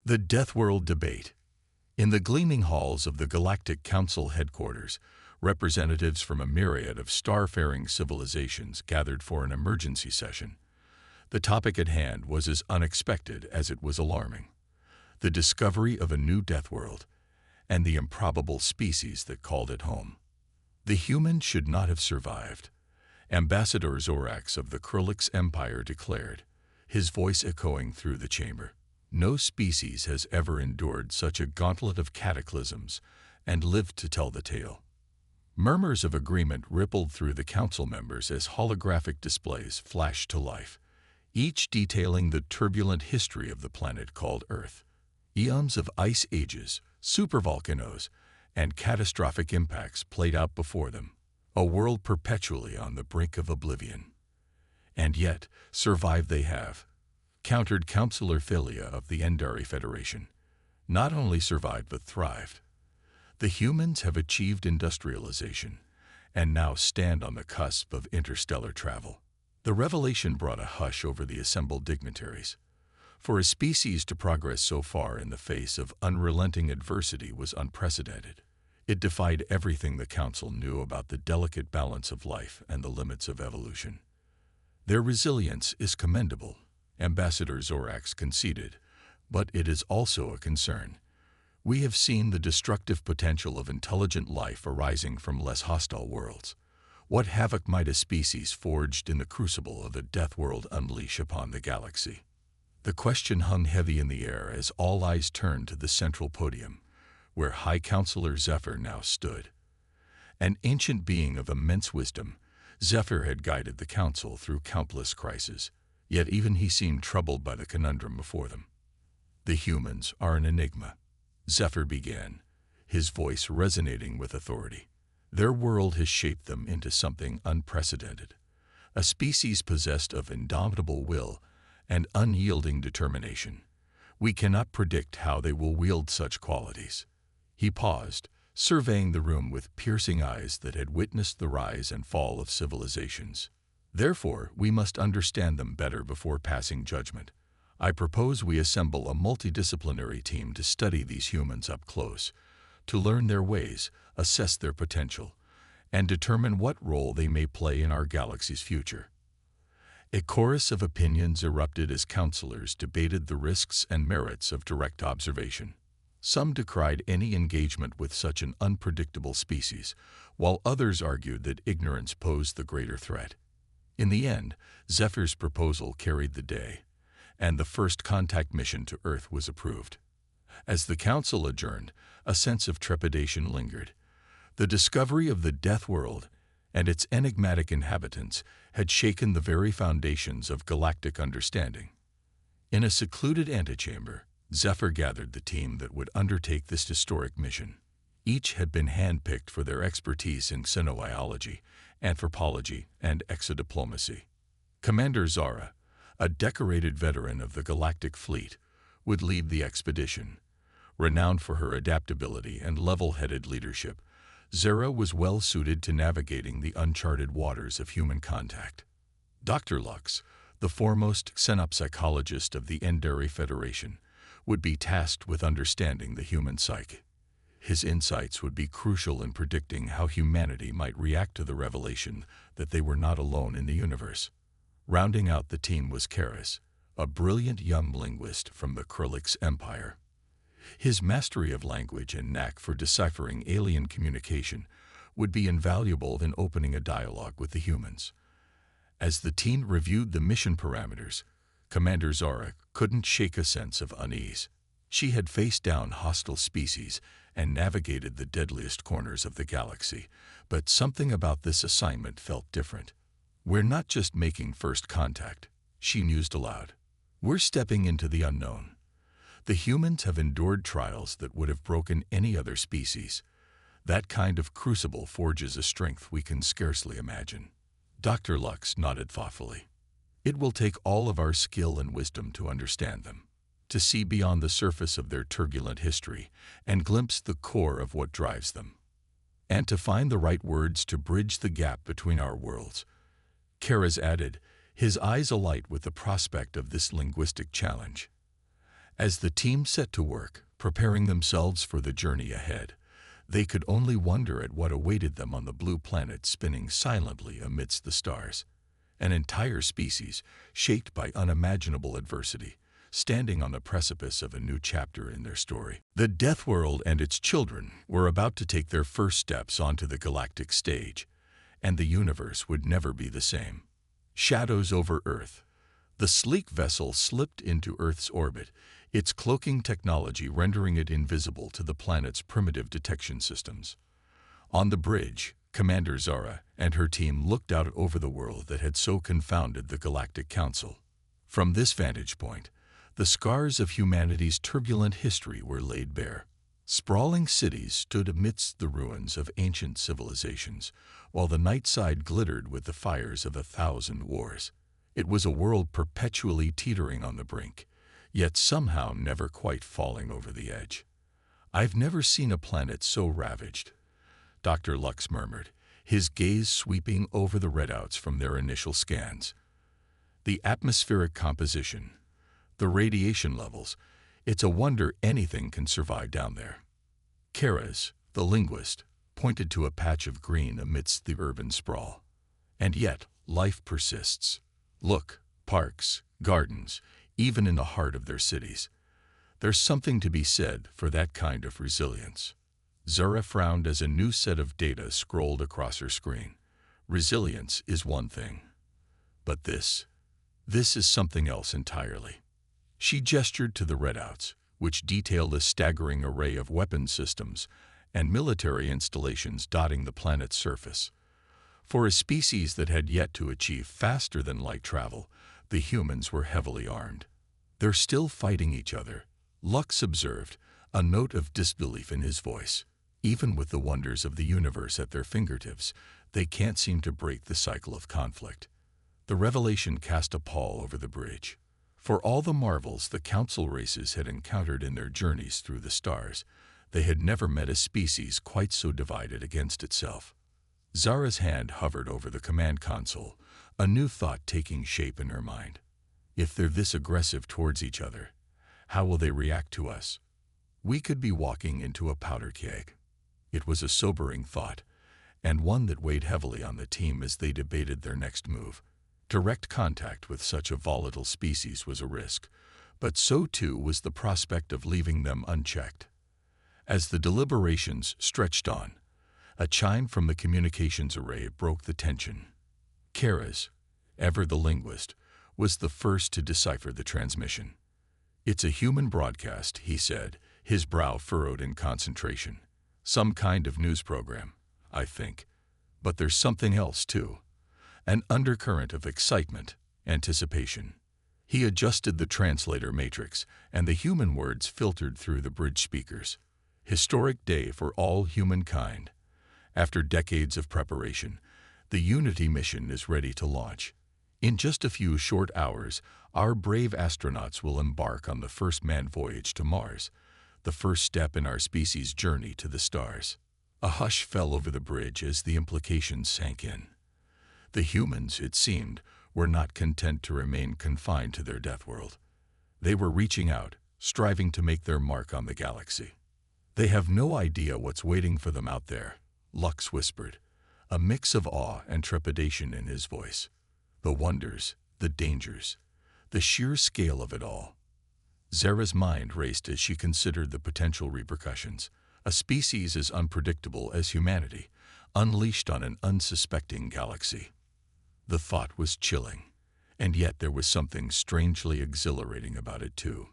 The Deathworld Debate. In the gleaming halls of the Galactic Council headquarters, representatives from a myriad of starfaring civilizations gathered for an emergency session. The topic at hand was as unexpected as it was alarming: the discovery of a new Deathworld and the improbable species that called it home. The humans should not have survived, Ambassador Zorax of the Krulix Empire declared, his voice echoing through the chamber. No species has ever endured such a gauntlet of cataclysms and lived to tell the tale. Murmurs of agreement rippled through the council members as holographic displays flashed to life, each detailing the turbulent history of the planet called Earth. Eons of ice ages, supervolcanoes, and catastrophic impacts played out before them, a world perpetually on the brink of oblivion. And yet, survive they have, countered Councillor Philia of the Endari Federation. Not only survived but thrived. The humans have achieved industrialization and now stand on the cusp of interstellar travel. The revelation brought a hush over the assembled dignitaries. For a species to progress so far in the face of unrelenting adversity was unprecedented. It defied everything the Council knew about the delicate balance of life and the limits of evolution. Their resilience is commendable, Ambassador Zorax conceded, but it is also a concern. We have seen the destructive potential of intelligent life arising from less hostile worlds. What havoc might a species forged in the crucible of the Deathworld unleash upon the galaxy? The question hung heavy in the air as all eyes turned to the central podium, where High Councillor Zephyr now stood. An ancient being of immense wisdom, Zephyr had guided the Council through countless crises, yet even he seemed troubled by the conundrum before them. The humans are an enigma, Zephyr began, his voice resonating with authority. Their world has shaped them into something unprecedented, a species possessed of indomitable will and unyielding determination. We cannot predict how they will wield such qualities. He paused, surveying the room with piercing eyes that had witnessed the rise and fall of civilizations. Therefore, we must understand them better before passing judgment. I propose we assemble a multidisciplinary team to study these humans up close, to learn their ways, assess their potential, and determine what role they may play in our galaxy's future. A chorus of opinions erupted as councillors debated the risks and merits of direct observation. Some decried any engagement with such an unpredictable species, while others argued that ignorance posed the greater threat. In the end, Zephyr's proposal carried the day, and the first contact mission to Earth was approved. As the Council adjourned, a sense of trepidation lingered. The discovery of the Deathworld and its enigmatic inhabitants had shaken the very foundations of galactic understanding. In a secluded antechamber, Zephyr gathered the team that would undertake this historic mission. Each had been handpicked for their expertise in xenobiology, anthropology, and exodiplomacy. Commander Zara, a decorated veteran of the Galactic Fleet, would lead the expedition. Renowned for her adaptability and level-headed leadership, Zara was well suited to navigating the uncharted waters of human contact. Dr. Lux, the foremost xenopsychologist of the Endari Federation, would be tasked with understanding the human psyche. His insights would be crucial in predicting how humanity might react to the revelation that they were not alone in the universe. Rounding out the team was Karis, a brilliant young linguist from the Krulix Empire. His mastery of language and knack for deciphering alien communication would be invaluable in opening a dialogue with the humans. As the team reviewed the mission parameters, Commander Zara couldn't shake a sense of unease. She had faced down hostile species and navigated the deadliest corners of the galaxy, but something about this assignment felt different. We're not just making first contact, she mused aloud. We're stepping into the unknown. The humans have endured trials that would have broken any other species. That kind of crucible forges a strength we can scarcely imagine. Dr. Lux nodded thoughtfully. It will take all of our skill and wisdom to understand them, to see beyond the surface of their turbulent history and glimpse the core of what drives them, and to find the right words to bridge the gap between our worlds. Karis added, his eyes alight with the prospect of this linguistic challenge. As the team set to work, preparing themselves for the journey ahead, they could only wonder at what awaited them on the blue planet spinning silently amidst the stars. An entire species, shaped by unimaginable adversity, standing on the precipice of a new chapter in their story. The Deathworld and its children were about to take their first steps onto the galactic stage, and the universe would never be the same. Shadows over Earth. The sleek vessel slipped into Earth's orbit, its cloaking technology rendering it invisible to the planet's primitive detection systems. On the bridge, Commander Zara and her team looked out over the world that had so confounded the Galactic Council. From this vantage point, the scars of humanity's turbulent history were laid bare. Sprawling cities stood amidst the ruins of ancient civilizations, while the night side glittered with the fires of 1,000 wars. It was a world perpetually teetering on the brink, yet somehow never quite falling over the edge. "I've never seen a planet so ravaged," Dr. Lux murmured, his gaze sweeping over the readouts from their initial scans. The atmospheric composition, the radiation levels, it's a wonder anything can survive down there. Karas, the linguist, pointed to a patch of green amidst the urban sprawl. And yet, life persists. Look, parks, gardens, even in the heart of their cities. There's something to be said for that kind of resilience. Zara frowned as a new set of data scrolled across her screen. Resilience is one thing. But this is something else entirely. She gestured to the readouts, which detailed a staggering array of weapon systems and military installations dotting the planet's surface. For a species that had yet to achieve faster-than-light travel, the humans were heavily armed. "They're still fighting each other," Lux observed, a note of disbelief in his voice. "Even with the wonders of the universe at their fingertips, they can't seem to break the cycle of conflict." The revelation cast a pall over the bridge. For all the marvels the Council races had encountered in their journeys through the stars, they had never met a species quite so divided against itself. Zara's hand hovered over the command console, a new thought taking shape in her mind. If they're this aggressive towards each other, how will they react to us? We could be walking into a powder keg. It was a sobering thought, and one that weighed heavily on the team as they debated their next move. Direct contact with such a volatile species was a risk, but so too was the prospect of leaving them unchecked. As the deliberations stretched on, a chime from the communications array broke the tension. Karas, ever the linguist, was the first to decipher the transmission. "It's a human broadcast," he said, his brow furrowed in concentration. "Some kind of news program, I think. But there's something else, too. An undercurrent of excitement, anticipation." He adjusted the translator matrix, and the human words filtered through the bridge speakers. "Historic day for all humankind. After decades of preparation, the Unity mission is ready to launch. In just a few short hours, our brave astronauts will embark on the first manned voyage to Mars, the first step in our species' journey to the stars." A hush fell over the bridge as the implications sank in. The humans, it seemed, were not content to remain confined to their Deathworld. They were reaching out, striving to make their mark on the galaxy. "They have no idea what's waiting for them out there," Lux whispered, a mix of awe and trepidation in his voice. "The wonders, the dangers, the sheer scale of it all." Zara's mind raced as she considered the potential repercussions. A species as unpredictable as humanity, unleashed on an unsuspecting galaxy. The thought was chilling, and yet there was something strangely exhilarating about it too.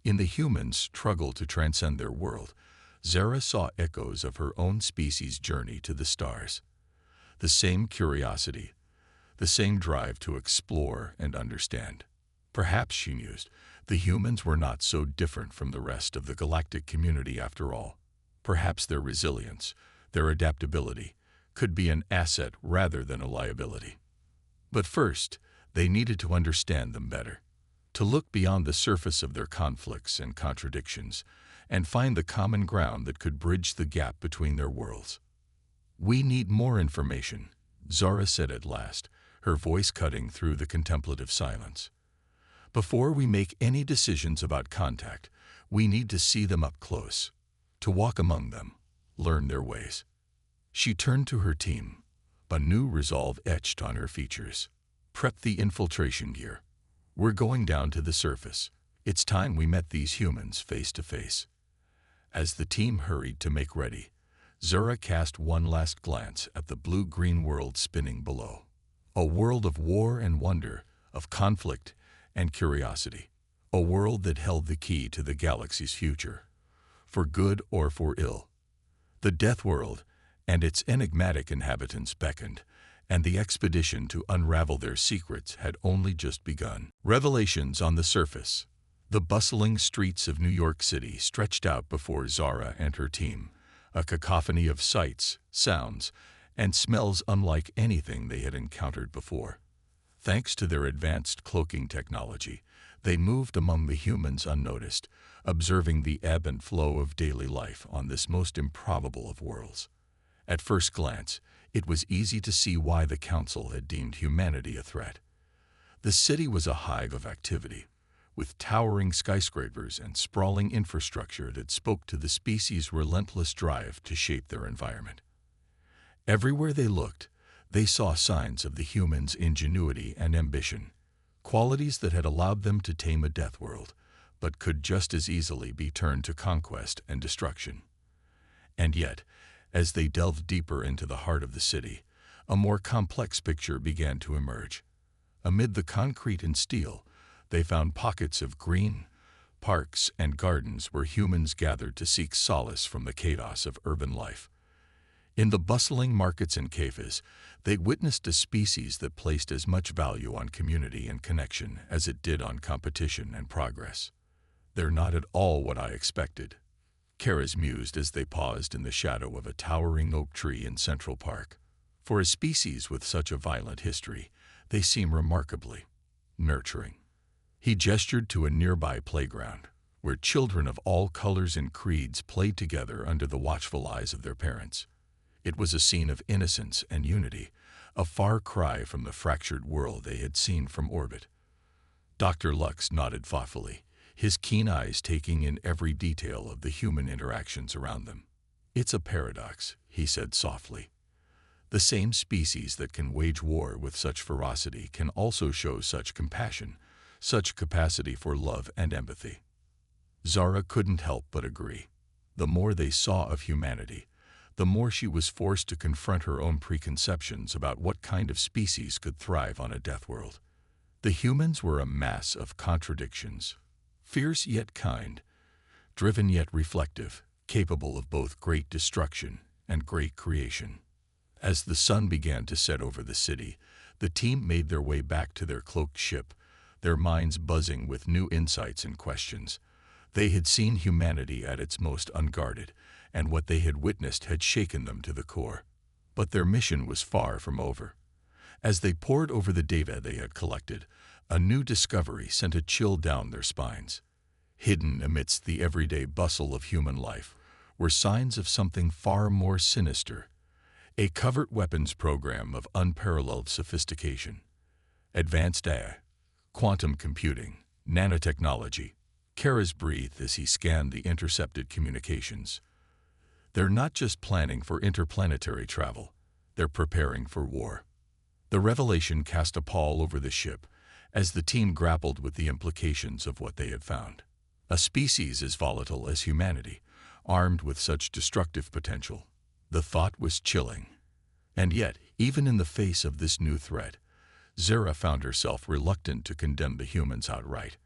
In the humans' struggle to transcend their world, Zara saw echoes of her own species' journey to the stars. The same curiosity, the same drive to explore and understand. Perhaps, she mused, the humans were not so different from the rest of the galactic community after all. Perhaps their resilience, their adaptability, could be an asset rather than a liability. But first, they needed to understand them better, to look beyond the surface of their conflicts and contradictions, and find the common ground that could bridge the gap between their worlds. "We need more information," Zara said at last, her voice cutting through the contemplative silence. Before we make any decisions about contact, we need to see them up close, to walk among them, learn their ways. She turned to her team, a new resolve etched on her features. Prep the infiltration gear. We're going down to the surface. It's time we met these humans face to face. As the team hurried to make ready, Zura cast one last glance at the blue-green world spinning below. A world of war and wonder, of conflict and curiosity. A world that held the key to the galaxy's future, for good or for ill. The Deathworld and its enigmatic inhabitants beckoned, and the expedition to unravel their secrets had only just begun. Revelations on the surface. The bustling streets of New York City stretched out before Zara and her team, a cacophony of sights, sounds, and smells unlike anything they had encountered before. Thanks to their advanced cloaking technology, they moved among the humans unnoticed, observing the ebb and flow of daily life on this most improbable of worlds. At first glance, it was easy to see why the Council had deemed humanity a threat. The city was a hive of activity, with towering skyscrapers and sprawling infrastructure that spoke to the species' relentless drive to shape their environment. Everywhere they looked, they saw signs of the humans' ingenuity and ambition, qualities that had allowed them to tame a Deathworld, but could just as easily be turned to conquest and destruction. And yet, as they delved deeper into the heart of the city, a more complex picture began to emerge. Amid the concrete and steel, they found pockets of green, parks and gardens where humans gathered to seek solace from the chaos of urban life. In the bustling markets and cafes, they witnessed a species that placed as much value on community and connection as it did on competition and progress. "They're not at all what I expected," Kara's mused as they paused in the shadow of a towering oak tree in Central Park. "For a species with such a violent history, they seem remarkably nurturing." He gestured to a nearby playground, where children of all colors and creeds played together under the watchful eyes of their parents. It was a scene of innocence and unity, a far cry from the fractured world they had seen from orbit. Dr. Lux nodded thoughtfully, his keen eyes taking in every detail of the human interactions around them. "It's a paradox," he said softly. "The same species that can wage war with such ferocity can also show such compassion, such capacity for love and empathy." Zara couldn't help but agree. The more they saw of humanity, the more she was forced to confront her own preconceptions about what kind of species could thrive on a Deathworld. The humans were a mass of contradictions, fierce yet kind, driven yet reflective, capable of both great destruction and great creation. As the sun began to set over the city, the team made their way back to their cloaked ship, their minds buzzing with new insights and questions. They had seen humanity at its most unguarded, and what they had witnessed had shaken them to the core. But their mission was far from over. As they pored over the data they had collected, a new discovery sent a chill down their spines. Hidden amidst the everyday bustle of human life were signs of something far more sinister, a covert weapons program of unparalleled sophistication. Advanced AI, quantum computing, nanotechnology. Kara's breathed as he scanned the intercepted communications. They're not just planning for interplanetary travel, they're preparing for war. The revelation cast a pall over the ship as the team grappled with the implications of what they had found. A species as volatile as humanity, armed with such destructive potential. The thought was chilling. And yet, even in the face of this new threat, Zara found herself reluctant to condemn the humans outright.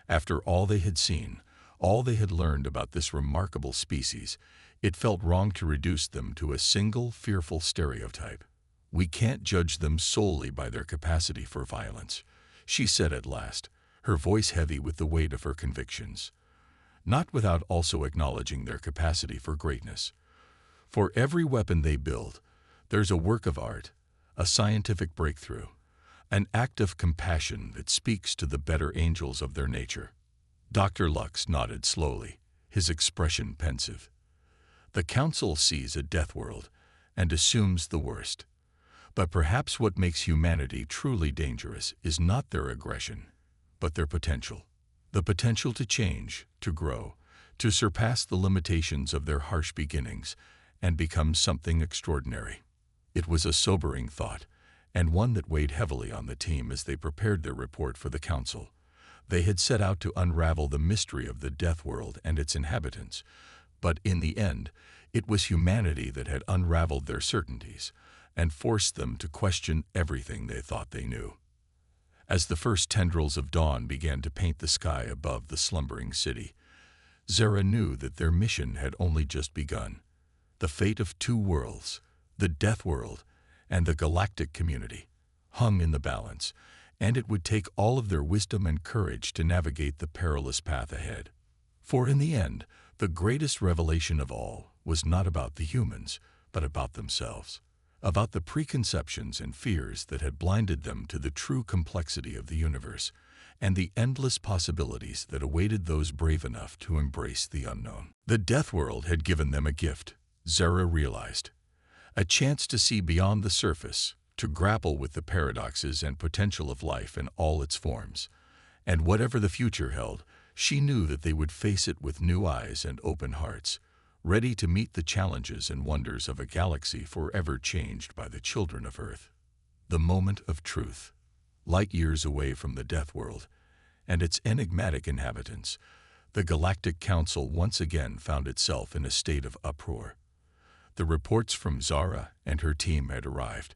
After all they had seen, all they had learned about this remarkable species, it felt wrong to reduce them to a single fearful stereotype. "We can't judge them solely by their capacity for violence," she said at last, her voice heavy with the weight of her convictions. "Not without also acknowledging their capacity for greatness. For every weapon they build, there's a work of art, a scientific breakthrough, an act of compassion that speaks to the better angels of their nature." Dr. Lux nodded slowly, his expression pensive. "The Council sees a Deathworld and assumes the worst. But perhaps what makes humanity truly dangerous is not their aggression, but their potential. The potential to change, to grow, to surpass the limitations of their harsh beginnings and become something extraordinary. It was a sobering thought, and one that weighed heavily on the team as they prepared their report for the council. They had set out to unravel the mystery of the Deathworld and its inhabitants, but in the end, it was humanity that had unraveled their certainties and forced them to question everything they thought they knew. As the first tendrils of dawn began to paint the sky above the slumbering city, Zara knew that their mission had only just begun. The fate of two worlds, the Deathworld and the galactic community, hung in the balance, and it would take all of their wisdom and courage to navigate the perilous path ahead. For in the end, the greatest revelation of all was not about the humans, but about themselves, about the preconceptions and fears that had blinded them to the true complexity of the universe and the endless possibilities that awaited those brave enough to embrace the unknown. The Deathworld had given them a gift, Zara realized, a chance to see beyond the surface, to grapple with the paradoxes and potential of life in all its forms. And whatever the future held, she knew that they would face it with new eyes and open hearts, ready to meet the challenges and wonders of a galaxy forever changed by the children of Earth. The moment of truth. Light years away from the Deathworld and its enigmatic inhabitants, the Galactic Council once again found itself in a state of uproar. The reports from Zara and her team had arrived,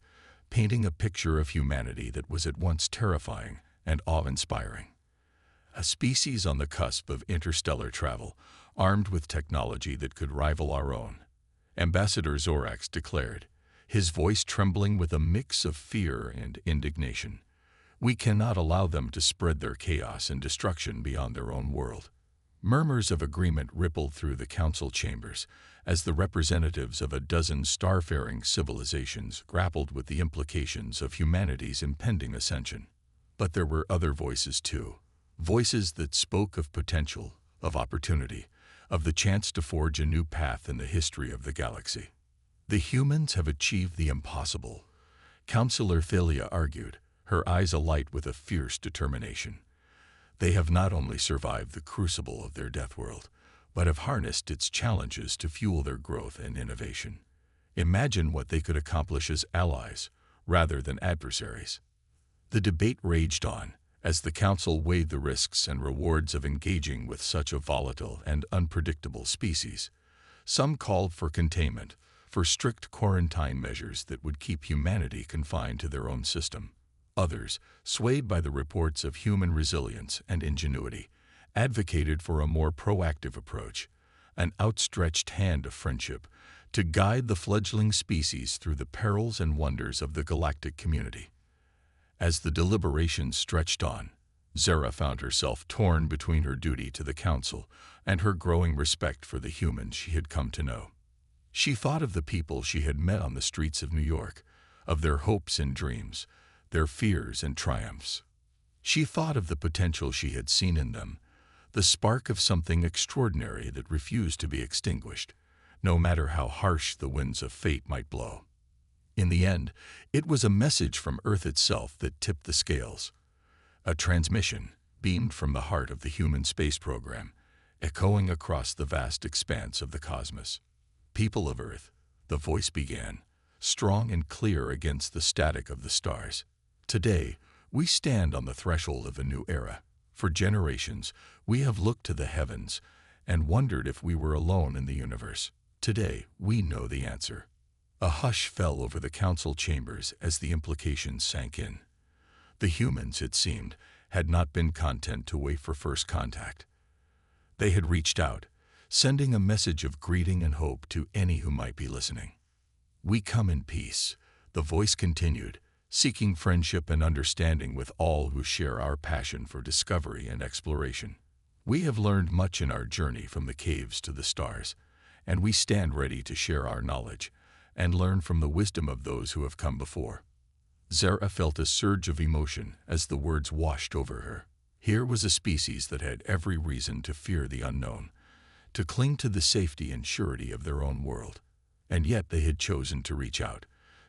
painting a picture of humanity that was at once terrifying and awe-inspiring. A species on the cusp of interstellar travel, armed with technology that could rival our own, Ambassador Zorax declared, his voice trembling with a mix of fear and indignation. We cannot allow them to spread their chaos and destruction beyond their own world. Murmurs of agreement rippled through the council chambers as the representatives of a dozen starfaring civilizations grappled with the implications of humanity's impending ascension. But there were other voices too, voices that spoke of potential, of opportunity, of the chance to forge a new path in the history of the galaxy. The humans have achieved the impossible, Councillor Thalia argued, her eyes alight with a fierce determination. They have not only survived the crucible of their Deathworld, but have harnessed its challenges to fuel their growth and innovation. Imagine what they could accomplish as allies, rather than adversaries. The debate raged on, as the Council weighed the risks and rewards of engaging with such a volatile and unpredictable species. Some called for containment, for strict quarantine measures that would keep humanity confined to their own system. Others, swayed by the reports of human resilience and ingenuity, advocated for a more proactive approach, an outstretched hand of friendship, to guide the fledgling species through the perils and wonders of the galactic community. As the deliberations stretched on, Zara found herself torn between her duty to the Council and her growing respect for the humans she had come to know. She thought of the people she had met on the streets of New York, of their hopes and dreams, their fears and triumphs. She thought of the potential she had seen in them, the spark of something extraordinary that refused to be extinguished, no matter how harsh the winds of fate might blow. In the end, it was a message from Earth itself that tipped the scales. A transmission, beamed from the heart of the human space program, echoing across the vast expanse of the cosmos. People of Earth, the voice began, strong and clear against the static of the stars. Today, we stand on the threshold of a new era. For generations, we have looked to the heavens and wondered if we were alone in the universe. Today, we know the answer. A hush fell over the council chambers as the implications sank in. The humans, it seemed, had not been content to wait for first contact. They had reached out, sending a message of greeting and hope to any who might be listening. We come in peace, the voice continued, seeking friendship and understanding with all who share our passion for discovery and exploration. We have learned much in our journey from the caves to the stars, and we stand ready to share our knowledge and learn from the wisdom of those who have come before. Zara felt a surge of emotion as the words washed over her. Here was a species that had every reason to fear the unknown, to cling to the safety and surety of their own world, and yet they had chosen to reach out,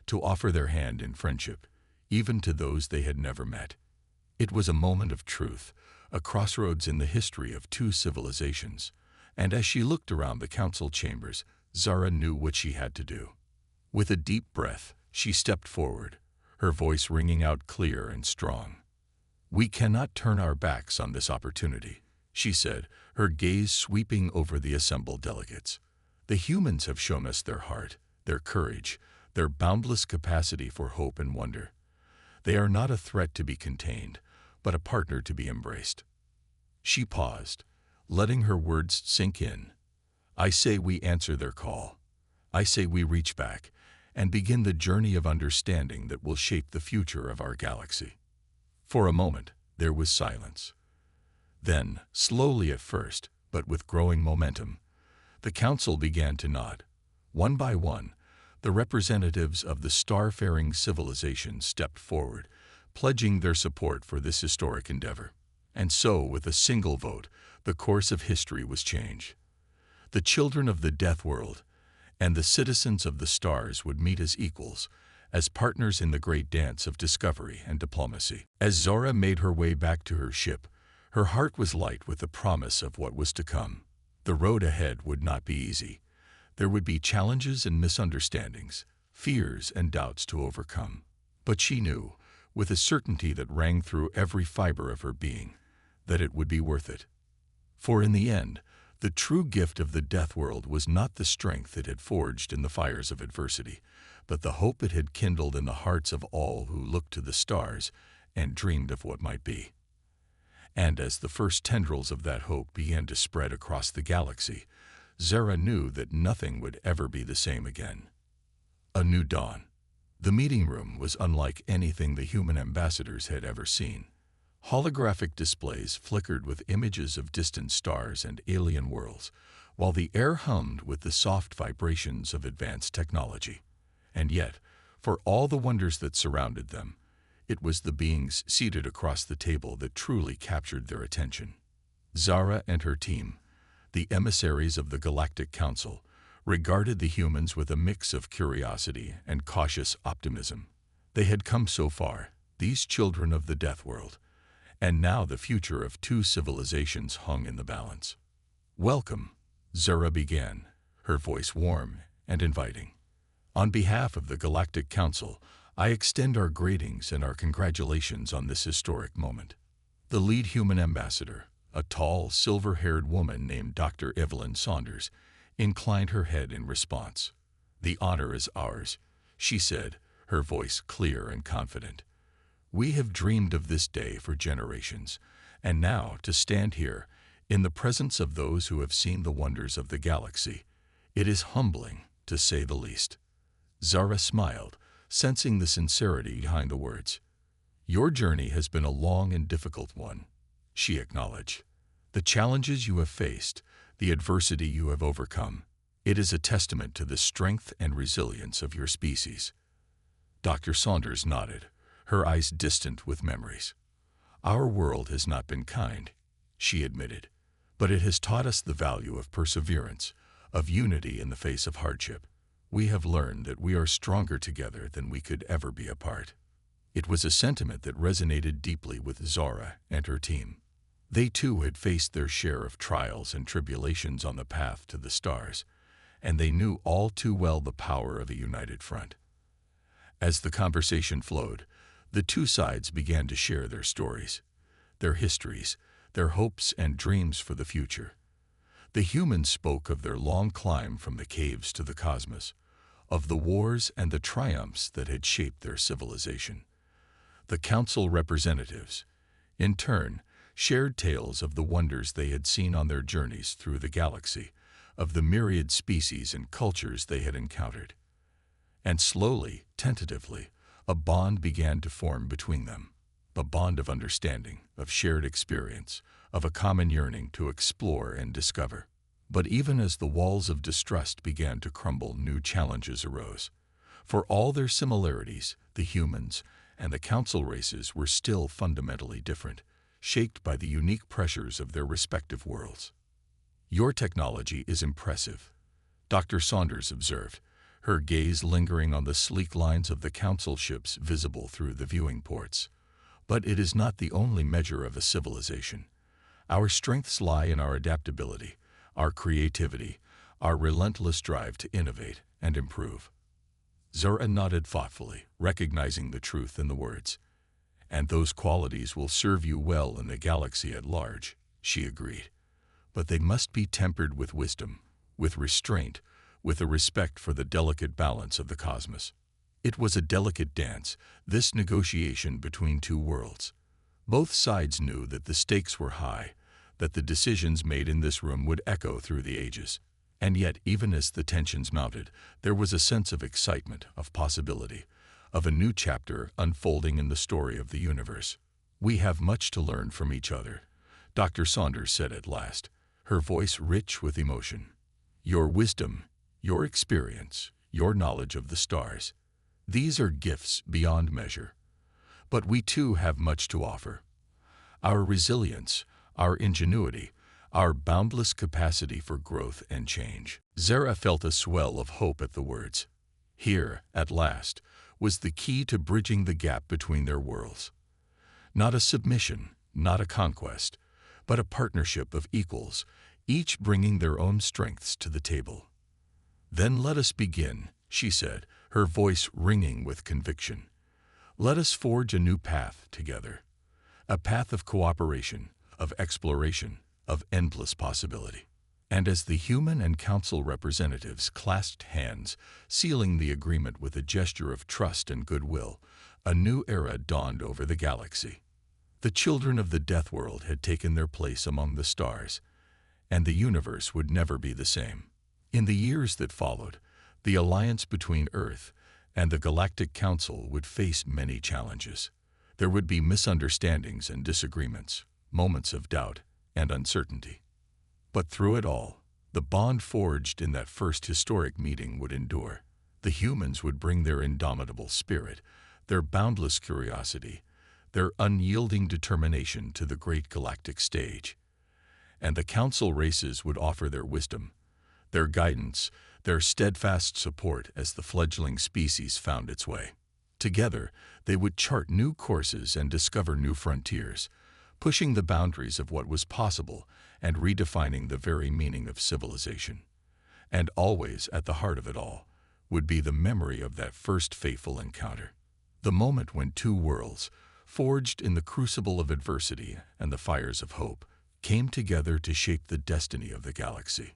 to offer their hand in friendship, even to those they had never met. It was a moment of truth, a crossroads in the history of two civilizations, and as she looked around the council chambers, Zara knew what she had to do. With a deep breath, she stepped forward, her voice ringing out clear and strong. "We cannot turn our backs on this opportunity," she said, her gaze sweeping over the assembled delegates. "The humans have shown us their heart, their courage, their boundless capacity for hope and wonder. They are not a threat to be contained, but a partner to be embraced." She paused, letting her words sink in. "I say we answer their call. I say we reach back and begin the journey of understanding that will shape the future of our galaxy." For a moment, there was silence. Then, slowly at first, but with growing momentum, the council began to nod. One by one, the representatives of the star-faring civilizations stepped forward, pledging their support for this historic endeavor. And so, with a single vote, the course of history was changed. The children of the Deathworld and the citizens of the stars would meet as equals, as partners in the great dance of discovery and diplomacy. As Zara made her way back to her ship, her heart was light with the promise of what was to come. The road ahead would not be easy. There would be challenges and misunderstandings, fears and doubts to overcome. But she knew, with a certainty that rang through every fiber of her being, that it would be worth it. For in the end, the true gift of the Deathworld was not the strength it had forged in the fires of adversity, but the hope it had kindled in the hearts of all who looked to the stars and dreamed of what might be. And as the first tendrils of that hope began to spread across the galaxy, Zara knew that nothing would ever be the same again. A new dawn. The meeting room was unlike anything the human ambassadors had ever seen. Holographic displays flickered with images of distant stars and alien worlds, while the air hummed with the soft vibrations of advanced technology. And yet, for all the wonders that surrounded them, it was the beings seated across the table that truly captured their attention. Zara and her team, the emissaries of the Galactic Council, regarded the humans with a mix of curiosity and cautious optimism. They had come so far, these children of the Deathworld, and now the future of two civilizations hung in the balance. "Welcome," Zara began, her voice warm and inviting. "On behalf of the Galactic Council, I extend our greetings and our congratulations on this historic moment." The lead human ambassador, a tall, silver-haired woman named Dr. Evelyn Saunders, inclined her head in response. "The honor is ours," she said, her voice clear and confident. "We have dreamed of this day for generations, and now to stand here, in the presence of those who have seen the wonders of the galaxy, it is humbling, to say the least." Zara smiled, sensing the sincerity behind the words. "Your journey has been a long and difficult one," she acknowledged. "The challenges you have faced, the adversity you have overcome, it is a testament to the strength and resilience of your species." Dr. Saunders nodded, her eyes distant with memories. "Our world has not been kind," she admitted, "but it has taught us the value of perseverance, of unity in the face of hardship. We have learned that we are stronger together than we could ever be apart." It was a sentiment that resonated deeply with Zara and her team. They too had faced their share of trials and tribulations on the path to the stars, and they knew all too well the power of a united front. As the conversation flowed, the two sides began to share their stories, their histories, their hopes and dreams for the future. The humans spoke of their long climb from the caves to the cosmos, of the wars and the triumphs that had shaped their civilization. The council representatives, in turn, shared tales of the wonders they had seen on their journeys through the galaxy, of the myriad species and cultures they had encountered. And slowly, tentatively, a bond began to form between them, a bond of understanding, of shared experience, of a common yearning to explore and discover. But even as the walls of distrust began to crumble, new challenges arose. For all their similarities, the humans and the council races were still fundamentally different, shaped by the unique pressures of their respective worlds. "Your technology is impressive," Dr. Saunders observed, her gaze lingering on the sleek lines of the council ships visible through the viewing ports. But it is not the only measure of a civilization. Our strengths lie in our adaptability, our creativity, our relentless drive to innovate and improve. Zura nodded thoughtfully, recognizing the truth in the words. And those qualities will serve you well in the galaxy at large, she agreed. But they must be tempered with wisdom, with restraint, with a respect for the delicate balance of the cosmos. It was a delicate dance, this negotiation between two worlds. Both sides knew that the stakes were high, that the decisions made in this room would echo through the ages. And yet, even as the tensions mounted, there was a sense of excitement, of possibility, of a new chapter unfolding in the story of the universe. We have much to learn from each other, Dr. Saunders said at last, her voice rich with emotion. Your wisdom, your experience, your knowledge of the stars. These are gifts beyond measure. But we too have much to offer. Our resilience, our ingenuity, our boundless capacity for growth and change. Zara felt a swell of hope at the words. Here, at last, was the key to bridging the gap between their worlds. Not a submission, not a conquest, but a partnership of equals, each bringing their own strengths to the table. Then let us begin, she said, her voice ringing with conviction. Let us forge a new path together. A path of cooperation, of exploration, of endless possibility. And as the human and council representatives clasped hands, sealing the agreement with a gesture of trust and goodwill, a new era dawned over the galaxy. The children of the Deathworld had taken their place among the stars, and the universe would never be the same. In the years that followed, the alliance between Earth and the Galactic Council would face many challenges. There would be misunderstandings and disagreements, moments of doubt and uncertainty. But through it all, the bond forged in that first historic meeting would endure. The humans would bring their indomitable spirit, their boundless curiosity, their unyielding determination to the great galactic stage. And the council races would offer their wisdom, their guidance, their steadfast support as the fledgling species found its way. Together, they would chart new courses and discover new frontiers, pushing the boundaries of what was possible and redefining the very meaning of civilization. And always at the heart of it all would be the memory of that first fateful encounter. The moment when two worlds, forged in the crucible of adversity and the fires of hope, came together to shape the destiny of the galaxy.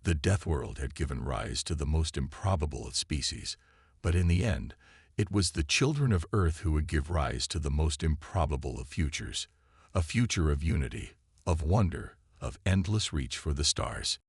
The Deathworld had given rise to the most improbable of species, but in the end, it was the children of Earth who would give rise to the most improbable of futures, a future of unity, of wonder, of endless reach for the stars.